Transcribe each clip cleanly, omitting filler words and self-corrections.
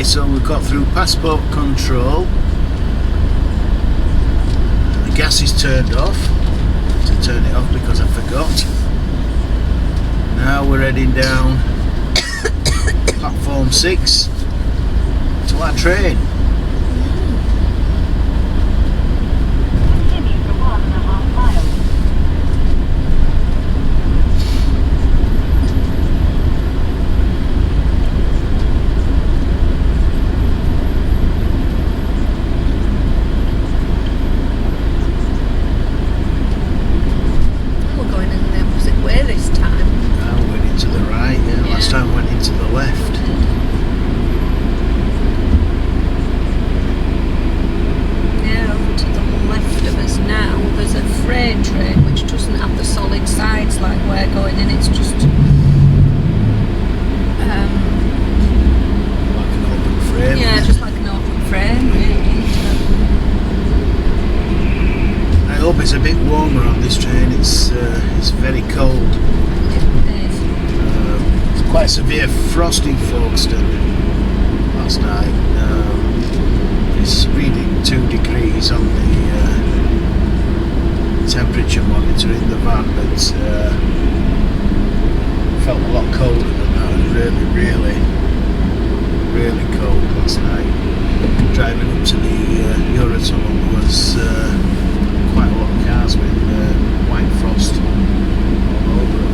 Okay, so we've got through passport control. The gas is turned off. To turn it off because I forgot. Now we're heading down platform 6 to our train. It's a bit warmer on this train. It's very cold. It's quite severe frost in Folkestone last night. It's reading 2 degrees on the temperature monitor in the van, but felt a lot colder than that. It was really cold last night. Driving up to the Eurotunnel was quite a lot of cars with white frost all over them.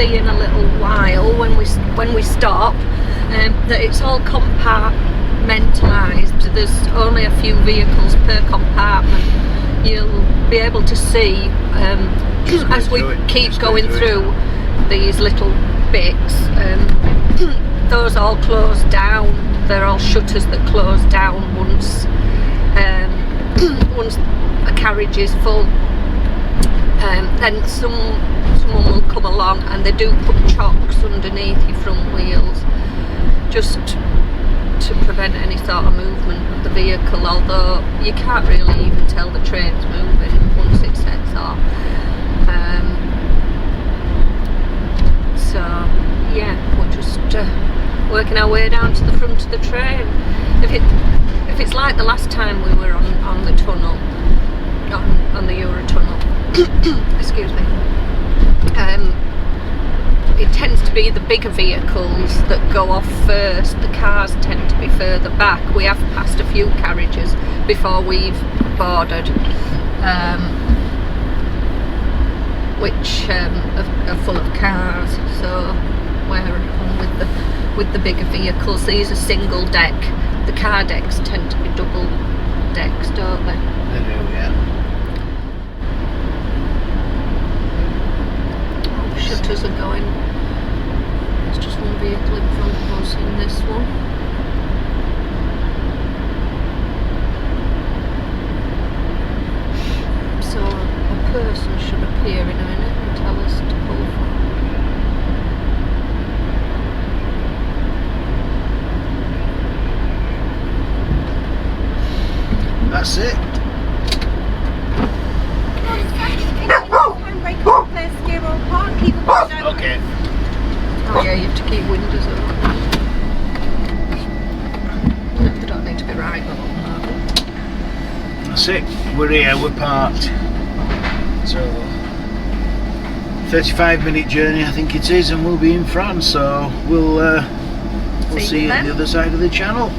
In a little while when we stop that it's all compartmentalised. There's only a few vehicles per compartment. You'll be able to see as we keep going through these little bits, those all close down. They're all shutters that close down once once a carriage is full. Then someone will come along and they do put chocks underneath your front wheels just to prevent any sort of movement of the vehicle, although you can't really even tell the train's moving once it sets off. So yeah, we're just working our way down to the front of the train. If it's like the last time we were on the tunnel, on the Eurotunnel, excuse me, it tends to be the bigger vehicles that go off first. The cars tend to be further back. We have passed a few carriages before we've boarded, which are full of cars, so we're on with the bigger vehicles. These are single deck. The car decks tend to be double decks, don't they? They do, yeah. Shutters are going. There's just one vehicle in front of us in this one. So a person should appear in a minute and tell us to pull forward. That's it. Okay. Oh yeah, you have to keep windows open. No, they don't need to be right open. That's it. We're here, we're parked. So 35-minute journey I think it is, and we'll be in France, so we'll see you on the other side of the channel.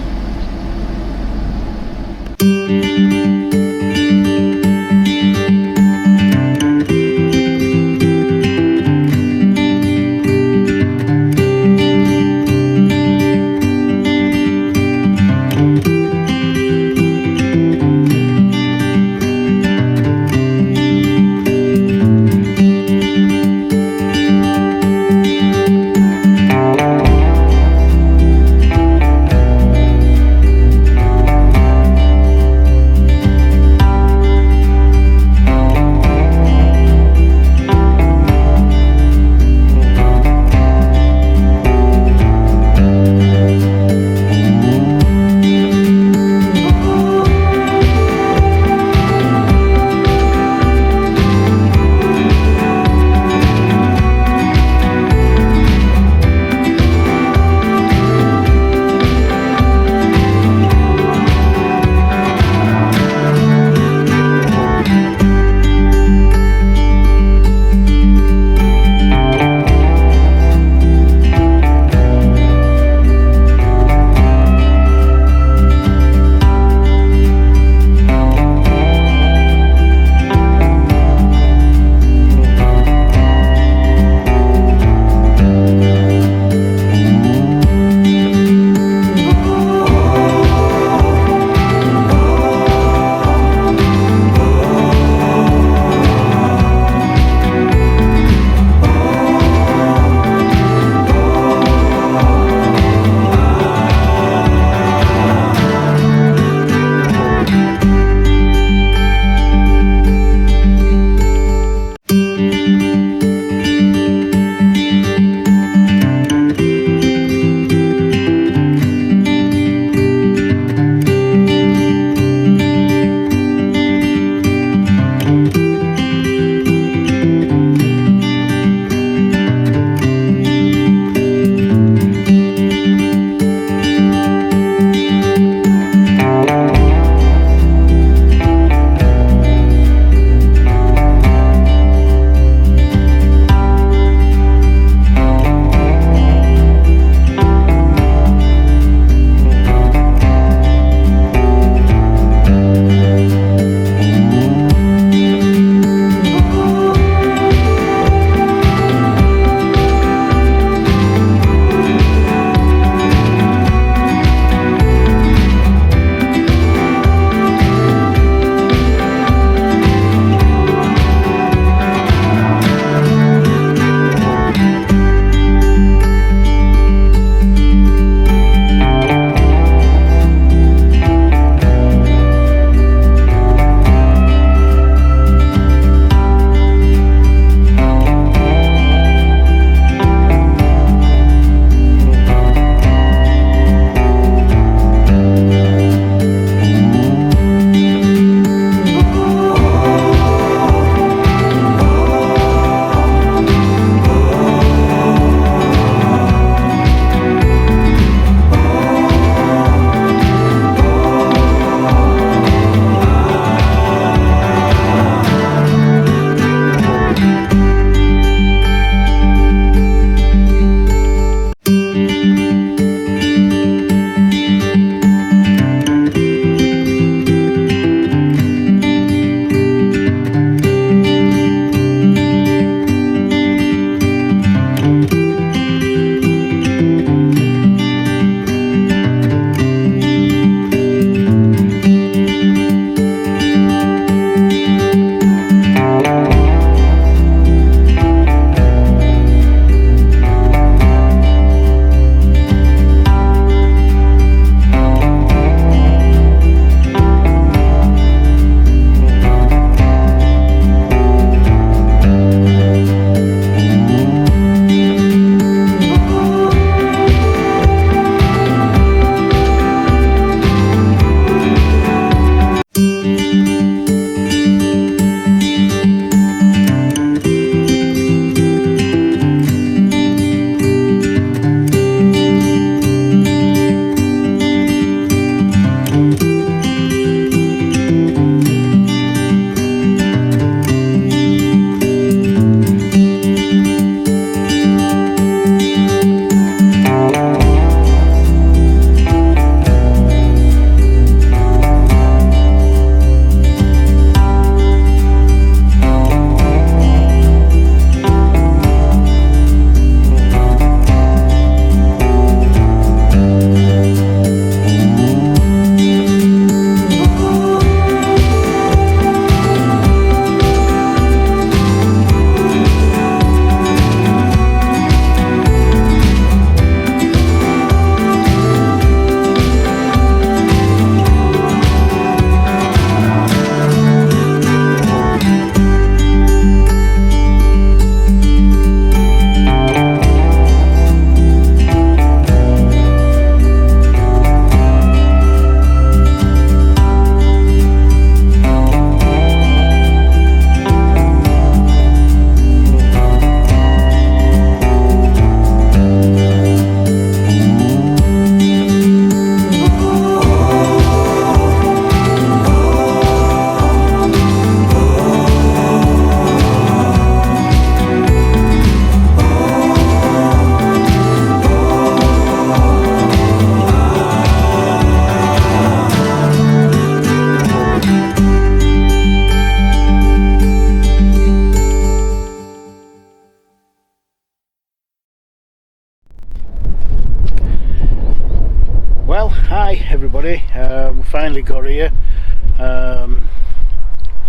everybody. We finally got here.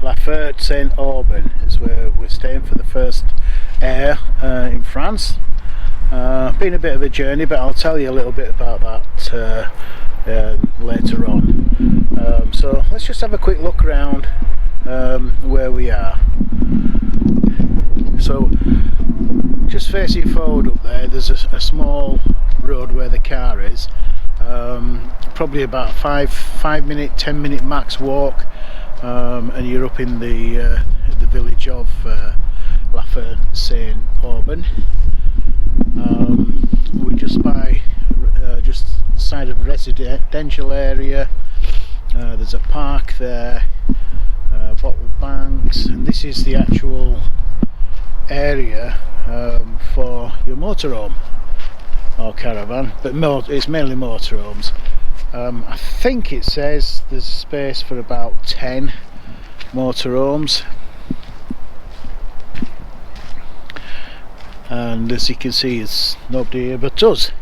Laferte Saint Aubin is where we're staying for the first aire in France. Been a bit of a journey, but I'll tell you a little bit about that later on. So let's just have a quick look around where we are. So just facing forward up there, there's a small road where the car is. Probably about 5-minute, 10-minute max walk, and you're up in the village of Laferte Saint Aubin. We're just by just side of a residential area. There's a park there, bottle banks, and this is the actual area for your motorhome or caravan, but it's mainly motorhomes. I think it says there's space for about 10 motorhomes, and as you can see, it's nobody here but us.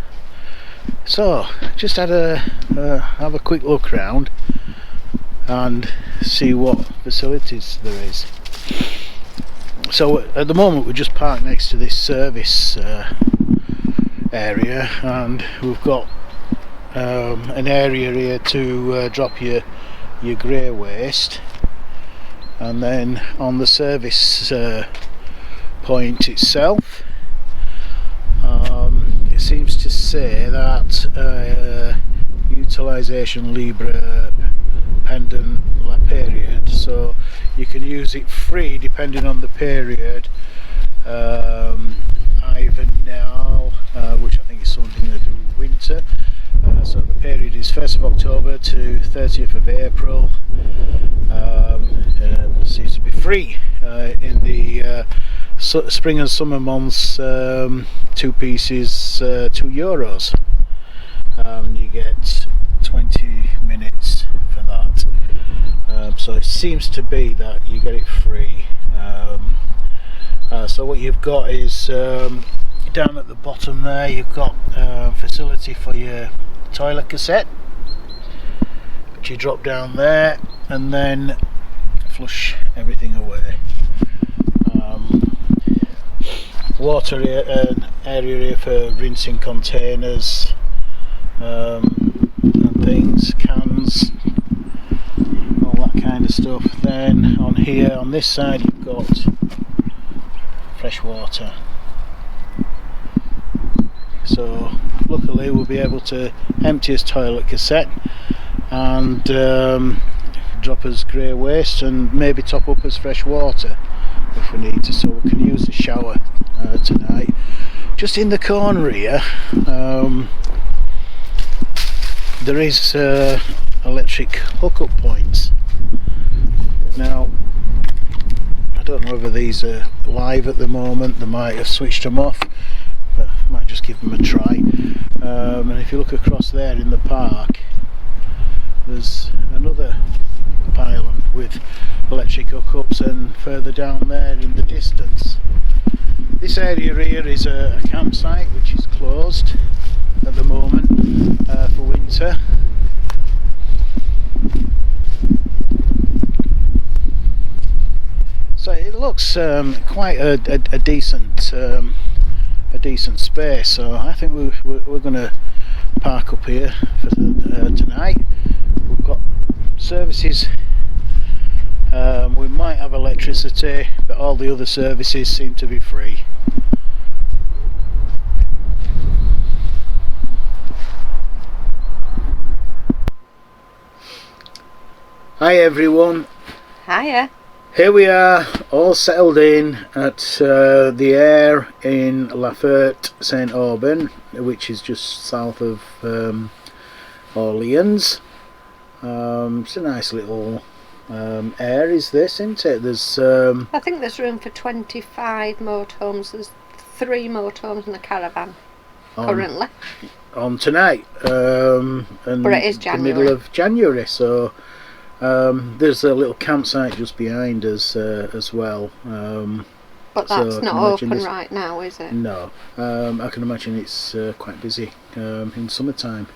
So just had have a quick look around and see what facilities there is. So at the moment we're just parked next to this service area, and we've got an area here to drop your grey waste, and then on the service point itself, it seems to say that utilisation libre pendant la period, so you can use it free depending on the period, either now, which I think is something to do with winter, so the period is 1st of October to 30th of April. Seems to be free in the spring and summer months. 2 pieces, €2. You get 20 minutes for that. So it seems to be that you get it free. So what you've got is down at the bottom there, you've got facility for your toilet cassette, which you drop down there and then flush everything away. Water area here for rinsing containers and things, cans, all that kind of stuff. Then on here, on this side, you've got fresh water. So luckily we'll be able to empty his toilet cassette and drop as grey waste and maybe top up as fresh water if we need to, so we can use the shower tonight. Just in the corner here, there is electric hookup points. Now I don't know whether these are live at the moment, they might have switched them off, but I might just give them a try. And if you look across there in the park, there's another pylon with electric hookups, and further down there in the distance, this area here is a campsite which is closed at the moment for winter. So it looks quite a decent space. So I think we're going to park up here for tonight. We've got services. We might have electricity, but all the other services seem to be free. Hi everyone. Hiya. Here we are, all settled in at the aire in Laferte Saint Aubin, which is just south of Orleans. It's a nice little aire, is this, isn't it? There's I think there's room for 25 motorhomes. There's 3 motorhomes and a caravan currently. On tonight, and but it is January. The middle of January, so there's a little campsite just behind us as well. But that's not open right now, is it? No, I can imagine it's quite busy in summertime.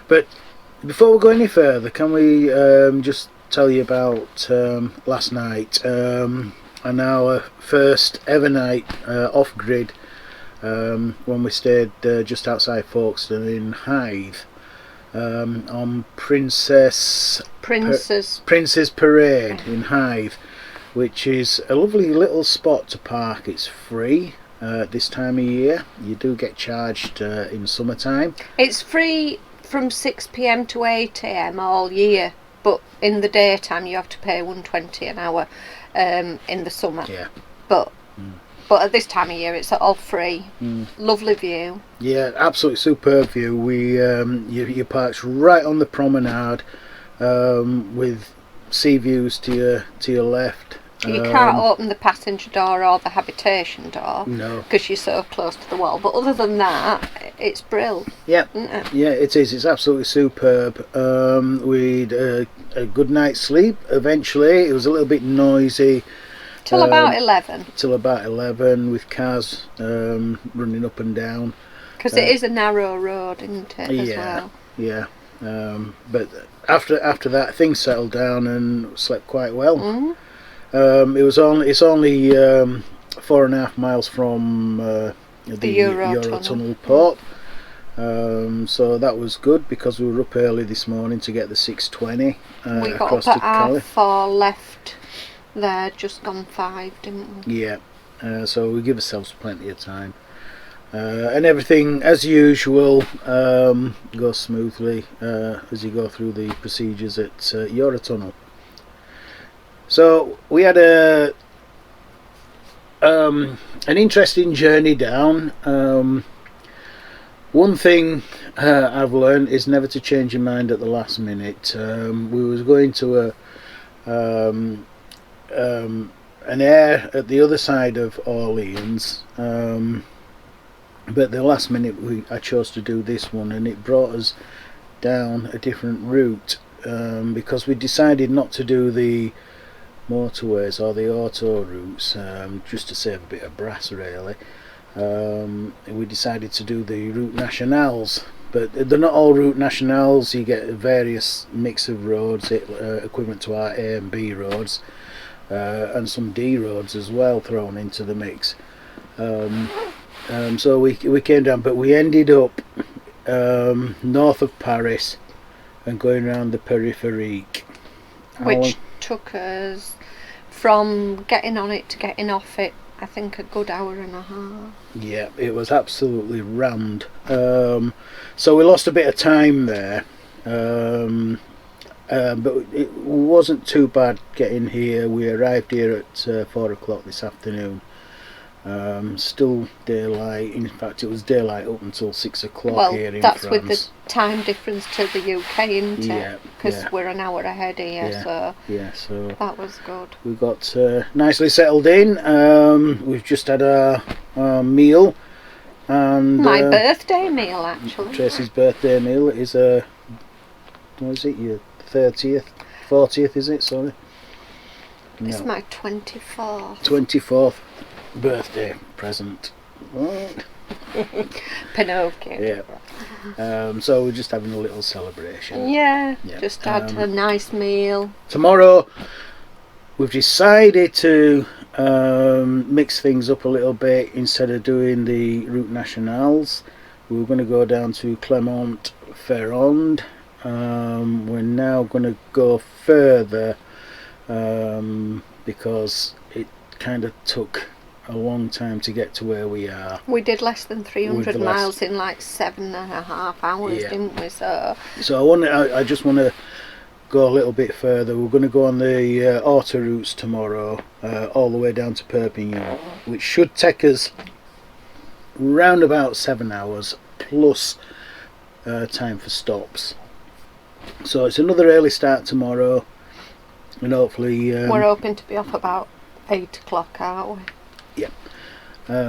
But Before we go any further, can we just tell you about last night and our first ever night off grid when we stayed just outside Folkestone in Hythe on Princess Parade in Hythe, which is a lovely little spot to park. It's free this time of year. You do get charged in summertime. It's free from 6 p.m. to 8 a.m. all year, but in the daytime you have to pay £1.20 an hour in the summer. Yeah. But at this time of year it's all free. Lovely view. Yeah, absolutely superb view. We you parked right on the promenade with sea views to your left. You can't open the passenger door or the habitation door, no, because you're so close to the wall. But other than that, it's brilliant. Yeah, isn't it? Yeah, it is. It's absolutely superb. We'd a good night's sleep. Eventually, it was a little bit noisy. Till about 11. Till about 11, with cars running up and down. Because it is a narrow road, isn't it? As well. Yeah. But after that, things settled down and slept quite well. It's only 4.5 miles from the Eurotunnel port, so that was good because we were up early this morning to get the 6:20 we got across up to at Calais. 4:30, left there, just gone 5, didn't we? Yeah, so we give ourselves plenty of time, and everything as usual goes smoothly as you go through the procedures at Eurotunnel. So we had an interesting journey down. One thing I've learned is never to change your mind at the last minute. We was going to an aire at the other side of Orleans, but the last minute I chose to do this one, and it brought us down a different route because we decided not to do the motorways or the Autoroutes, just to save a bit of brass really. We decided to do the Route Nationales, but they're not all Route Nationales. You get a various mix of roads, equivalent to our A and B roads, and some D roads as well thrown into the mix. So we came down, but we ended up north of Paris and going around the Périphérique, which took us from getting on it to getting off it, I think, a good hour and a half. Yeah, it was absolutely rammed. So we lost a bit of time there, but it wasn't too bad getting here. We arrived here at 4 o'clock this afternoon. Still daylight. In fact, it was daylight up until 6 o'clock here in France. That's with the time difference to the UK, isn't it? Because we're an hour ahead here, so that was good. We got nicely settled in. We've just had our meal, and my birthday meal, actually. Tracy's birthday meal. It is what is it? Your 30th, 40th, is it? Sorry. No. It's my 24th. 24th birthday present. Pinocchio. Yeah. So we're just having a little celebration. Yeah. Just had a nice meal. Tomorrow we've decided to mix things up a little bit. Instead of doing the Route Nationales, we're going to go down to Clermont-Ferrand. We're now going to go further because it kind of took a long time to get to where we are. We did less than 300 miles in like 7.5 hours, didn't we? So I just want to go a little bit further. We're going to go on the Autoroutes tomorrow, all the way down to Perpignan, which should take us round about 7 hours plus time for stops. So it's another early start tomorrow, and hopefully we're hoping to be off about 8 o'clock, aren't we? Yeah.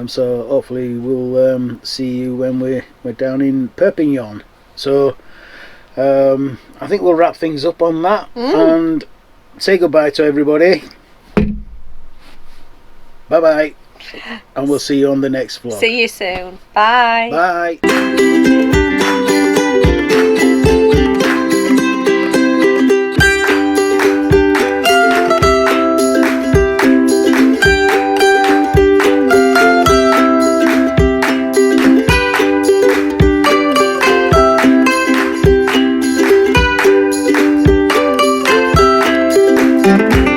So hopefully we'll see you when we're down in Perpignan. So I think we'll wrap things up on that and say goodbye to everybody. Bye bye, and we'll see you on the next vlog. See you soon. Bye. Bye. Bye.